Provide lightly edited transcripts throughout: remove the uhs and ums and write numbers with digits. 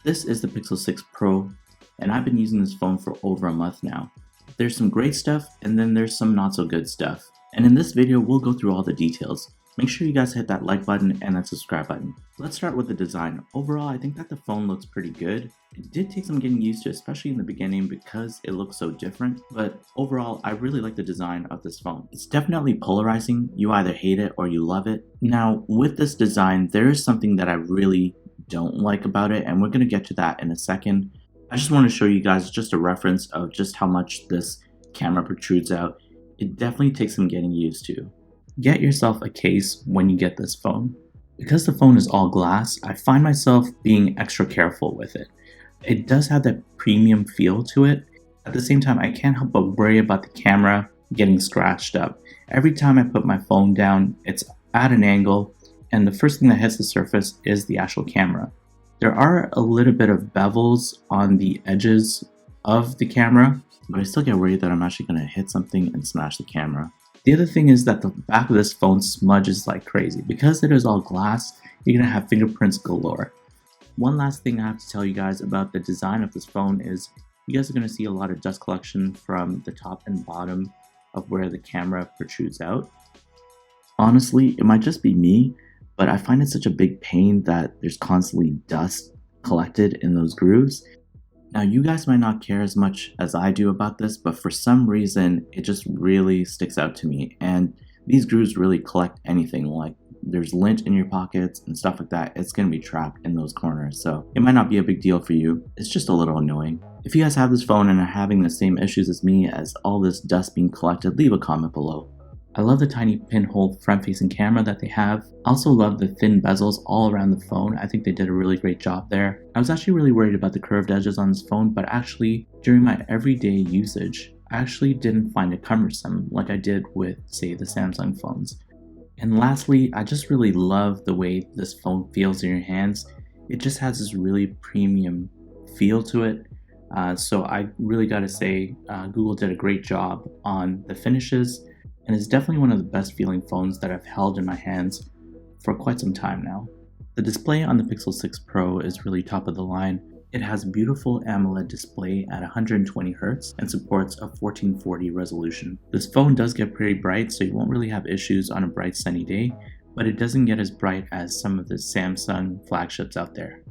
This is the Pixel 6 Pro, and I've been using this phone for over a month now. There's some great stuff, and then there's some not so good stuff. And in this video, we'll go through all the details. Make sure you guys hit that like button and that subscribe button. Let's start with the design. Overall, I think that the phone looks pretty good. It did take some getting used to, especially in the beginning because it looks so different, but overall, I really like the design of this phone. It's definitely polarizing. You either hate it or you love it. Now, with this design, there is something that I really don't like about it, and we're going to get to that in a second. I just want to show you guys just a reference of just how much this camera protrudes out. It definitely takes some getting used to. Get yourself a case when you get this phone. Because the phone is all glass, I find myself being extra careful with it. It does have that premium feel to it. At the same time, I can't help but worry about the camera getting scratched up. Every time I put my phone down, it's at an angle, and the first thing that hits the surface is the actual camera. There are a little bit of bevels on the edges of the camera, but I still get worried that I'm actually going to hit something and smash the camera. The other thing is that the back of this phone smudges like crazy. Because it is all glass, you're going to have fingerprints galore. One last thing I have to tell you guys about the design of this phone is you guys are going to see a lot of dust collection from the top and bottom of where the camera protrudes out. Honestly, it might just be me, but I find it such a big pain that there's constantly dust collected in those grooves. Now, you guys might not care as much as I do about this, but for some reason, it just really sticks out to me. And these grooves really collect anything, like there's lint in your pockets and stuff like that. It's going to be trapped in those corners, so it might not be a big deal for you. It's just a little annoying. If you guys have this phone and are having the same issues as me as all this dust being collected, leave a comment below. I love the tiny pinhole front-facing camera that they have. I also love the thin bezels all around the phone. I think they did a really great job there. I was actually really worried about the curved edges on this phone, but actually, during my everyday usage, I actually didn't find it cumbersome like I did with, say, the Samsung phones. And lastly, I just really love the way this phone feels in your hands. It just has this really premium feel to it. So I really gotta say, Google did a great job on the finishes, and it's definitely one of the best feeling phones that I've held in my hands for quite some time now. The display on the Pixel 6 Pro is really top of the line. It has a beautiful AMOLED display at 120Hz and supports a 1440 resolution. This phone does get pretty bright, so you won't really have issues on a bright sunny day, but it doesn't get as bright as some of the Samsung flagships out there.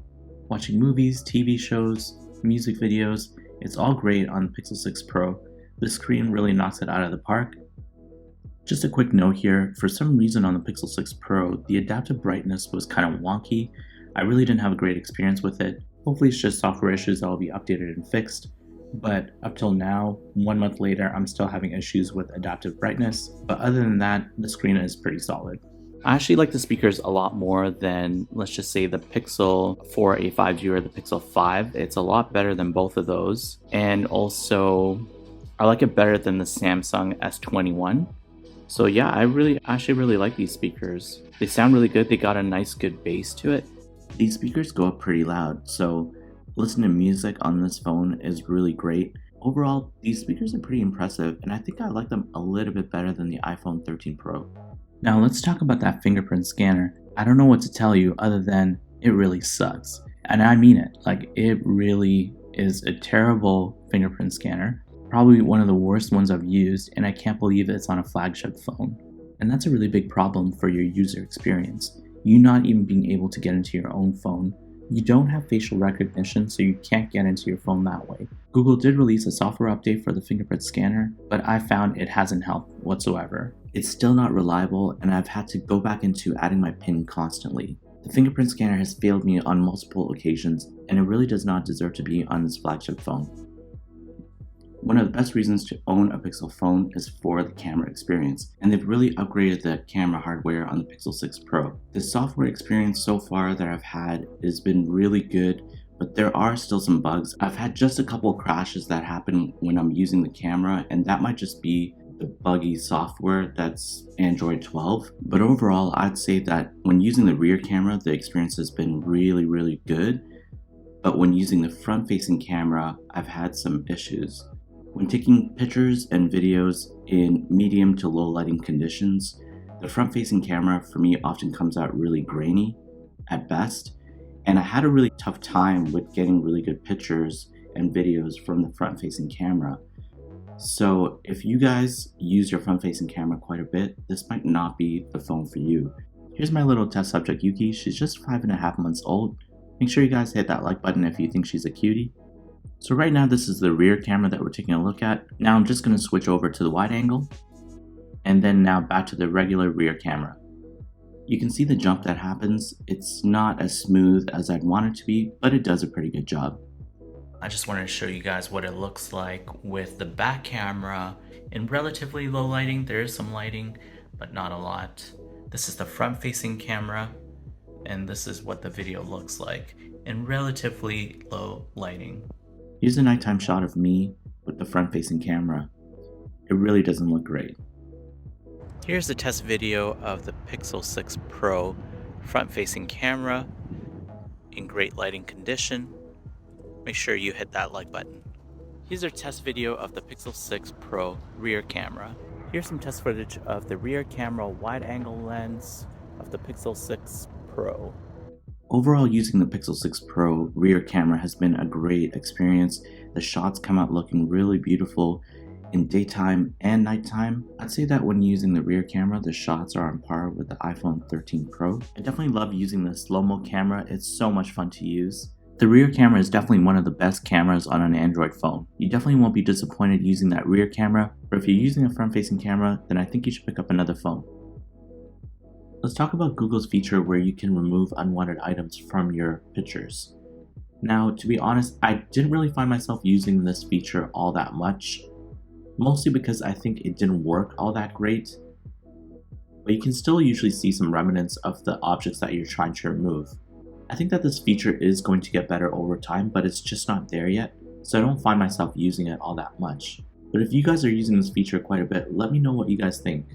Watching movies, TV shows, music videos, it's all great on the Pixel 6 Pro. The screen really knocks it out of the park. Just a quick note here, for some reason on the Pixel 6 Pro, the adaptive brightness was kind of wonky. I really didn't have a great experience with it. Hopefully it's just software issues that will be updated and fixed. But up till now, 1 month later, I'm still having issues with adaptive brightness. But other than that, the screen is pretty solid. I actually like the speakers a lot more than, let's just say, the Pixel 4a 5G or the Pixel 5. It's a lot better than both of those. And also, I like it better than the Samsung S21. So yeah, I actually really like these speakers. They sound really good. They got a nice good bass to it. These speakers go up pretty loud, so listening to music on this phone is really great. Overall, these speakers are pretty impressive, and I think I like them a little bit better than the iPhone 13 Pro. Now let's talk about that fingerprint scanner. I don't know what to tell you other than it really sucks. And I mean it. Like, it really is a terrible fingerprint scanner. Probably one of the worst ones I've used, and I can't believe it's on a flagship phone. And that's a really big problem for your user experience. You not even being able to get into your own phone. You don't have facial recognition, so you can't get into your phone that way. Google did release a software update for the fingerprint scanner, but I found it hasn't helped whatsoever. It's still not reliable, and I've had to go back into adding my PIN constantly. The fingerprint scanner has failed me on multiple occasions, and it really does not deserve to be on this flagship phone. One of the best reasons to own a Pixel phone is for the camera experience, and they've really upgraded the camera hardware on the Pixel 6 Pro. The software experience so far that I've had has been really good, but there are still some bugs. I've had just a couple crashes that happen when I'm using the camera, and that might just be the buggy software that's Android 12. But overall, I'd say that when using the rear camera, the experience has been really good. But when using the front-facing camera, I've had some issues. When taking pictures and videos in medium to low lighting conditions, the front-facing camera for me often comes out really grainy at best, And I had a really tough time with getting really good pictures and videos from the front-facing camera. So if you guys use your front-facing camera quite a bit, this might not be the phone for you. Here's my little test subject Yuki. She's just 5.5 months old. Make sure you guys hit that like button if you think she's a cutie. So right now this is the rear camera that we're taking a look at. Now I'm just going to switch over to the wide angle, and then now back to the regular rear camera. You can see the jump that happens. It's not as smooth as I'd want it to be, but it does a pretty good job. I just wanted to show you guys what it looks like with the back camera in relatively low lighting. There is some lighting, but not a lot. This is the front-facing camera, and this is what the video looks like in relatively low lighting. Here's a nighttime shot of me with the front-facing camera. It really doesn't look great. Here's the test video of the Pixel 6 Pro front-facing camera in great lighting condition. Make sure you hit that like button. Here's our test video of the Pixel 6 Pro rear camera. Here's some test footage of the rear camera wide angle lens of the Pixel 6 Pro. Overall, using the Pixel 6 Pro rear camera has been a great experience. The shots come out looking really beautiful in daytime and nighttime. I'd say that when using the rear camera, the shots are on par with the iPhone 13 Pro. I definitely love using the slow-mo camera. It's so much fun to use. The rear camera is definitely one of the best cameras on an Android phone. You definitely won't be disappointed using that rear camera, but if you're using a front-facing camera, then I think you should pick up another phone. Let's talk about Google's feature where you can remove unwanted items from your pictures. Now, to be honest, I didn't really find myself using this feature all that much, mostly because I think it didn't work all that great, but you can still usually see some remnants of the objects that you're trying to remove. I think that this feature is going to get better over time, but it's just not there yet, so I don't find myself using it all that much. But if you guys are using this feature quite a bit, let me know what you guys think.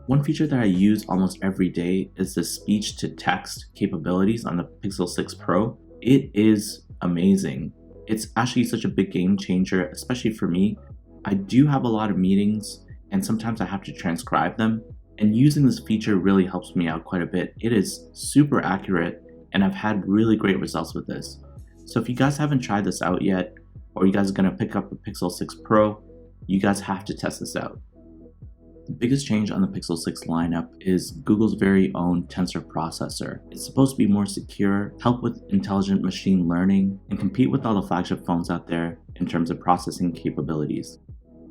One feature that I use almost every day is the speech-to-text capabilities on the Pixel 6 Pro. It is amazing. It's actually such a big game changer, especially for me. I do have a lot of meetings, and sometimes I have to transcribe them, and using this feature really helps me out quite a bit. It is super accurate, and I've had really great results with this. So if you guys haven't tried this out yet, or you guys are gonna pick up the Pixel 6 Pro, you guys have to test this out. The biggest change on the Pixel 6 lineup is Google's very own tensor processor. It's supposed to be more secure, help with intelligent machine learning, and compete with all the flagship phones out there in terms of processing capabilities.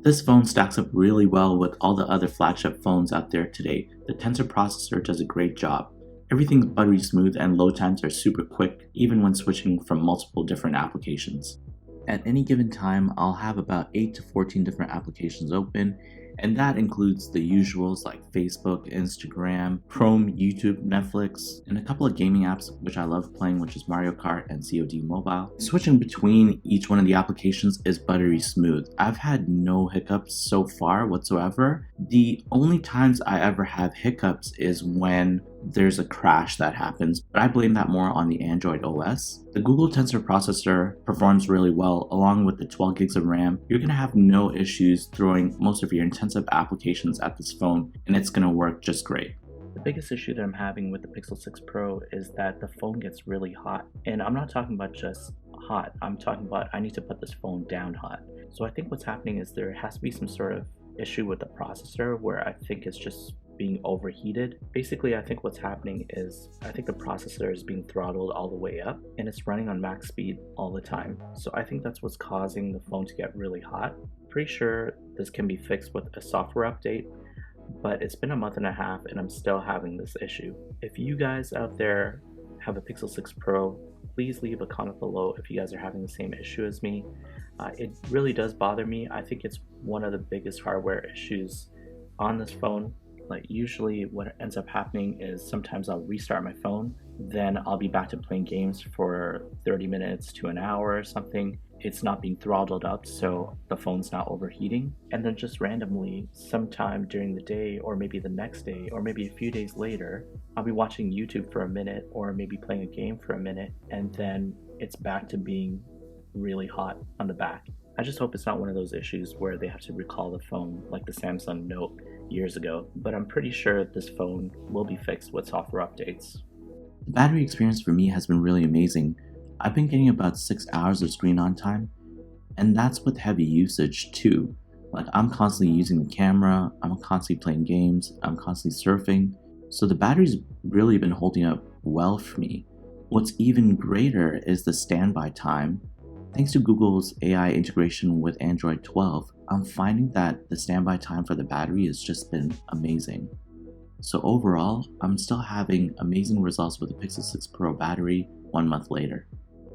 This phone stacks up really well with all the other flagship phones out there today. The tensor processor does a great job. Everything's buttery smooth and load times are super quick, even when switching from multiple different applications. At any given time, I'll have about 8 to 14 different applications open, and that includes the usuals like Facebook, Instagram, Chrome, YouTube, Netflix, and a couple of gaming apps which I love playing, which is Mario Kart and COD Mobile. Switching between each one of the applications is buttery smooth. I've had no hiccups so far whatsoever. The only times I ever have hiccups is when there's a crash that happens, but I blame that more on the Android OS. The Google Tensor Processor performs really well along with the 12 gigs of RAM. You're going to have no issues throwing most of your intensive applications at this phone, and it's going to work just great. The biggest issue that I'm having with the Pixel 6 Pro is that the phone gets really hot. And I'm not talking about just hot, I'm talking about I need to put this phone down hot. So I think what's happening is there has to be some sort of issue with the processor where I think it's just being overheated. Basically, I think what's happening is I think the processor is being throttled all the way up and it's running on max speed all the time. So I think that's what's causing the phone to get really hot. Pretty sure this can be fixed with a software update, but it's been a month and a half and I'm still having this issue. If you guys out there have a Pixel 6 Pro, please leave a comment below if you guys are having the same issue as me. It really does bother me. I think it's one of the biggest hardware issues on this phone. Like usually what ends up happening is sometimes I'll restart my phone, then I'll be back to playing games for 30 minutes to an hour or something. It's not being throttled up, so the phone's not overheating. And then just randomly, sometime during the day, or maybe the next day, or maybe a few days later, I'll be watching YouTube for a minute, or maybe playing a game for a minute, and then it's back to being really hot on the back. I just hope it's not one of those issues where they have to recall the phone like the Samsung Note years ago, but I'm pretty sure this phone will be fixed with software updates. The battery experience for me has been really amazing. I've been getting about 6 hours of screen on time, and that's with heavy usage too. Like, I'm constantly using the camera, I'm constantly playing games, I'm constantly surfing. So the battery's really been holding up well for me. What's even greater is the standby time. Thanks to Google's AI integration with Android 12, I'm finding that the standby time for the battery has just been amazing. So overall, I'm still having amazing results with the Pixel 6 Pro battery 1 month later.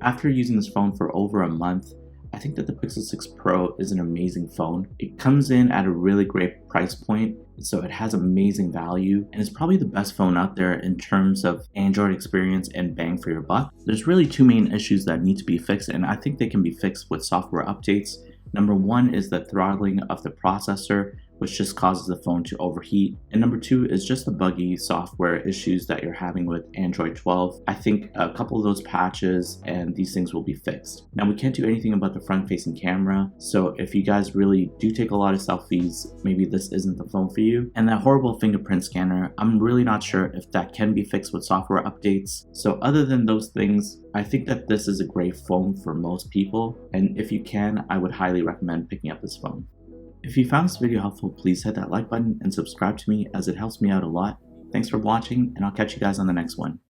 After using this phone for over a month, I think that the Pixel 6 Pro is an amazing phone. It comes in at a really great price point, so it has amazing value, and it's probably the best phone out there in terms of Android experience and bang for your buck. There's really two main issues that need to be fixed, and I think they can be fixed with software updates. Number one is the throttling of the processor, which just causes the phone to overheat. And number two is just the buggy software issues that you're having with Android 12. I think a couple of those patches and these things will be fixed. Now, we can't do anything about the front-facing camera, so if you guys really do take a lot of selfies, maybe this isn't the phone for you. And that horrible fingerprint scanner, I'm really not sure if that can be fixed with software updates. So other than those things, I think that this is a great phone for most people, and if you can, I would highly recommend picking up this phone. If you found this video helpful, please hit that like button and subscribe to me as it helps me out a lot. Thanks for watching, and I'll catch you guys on the next one.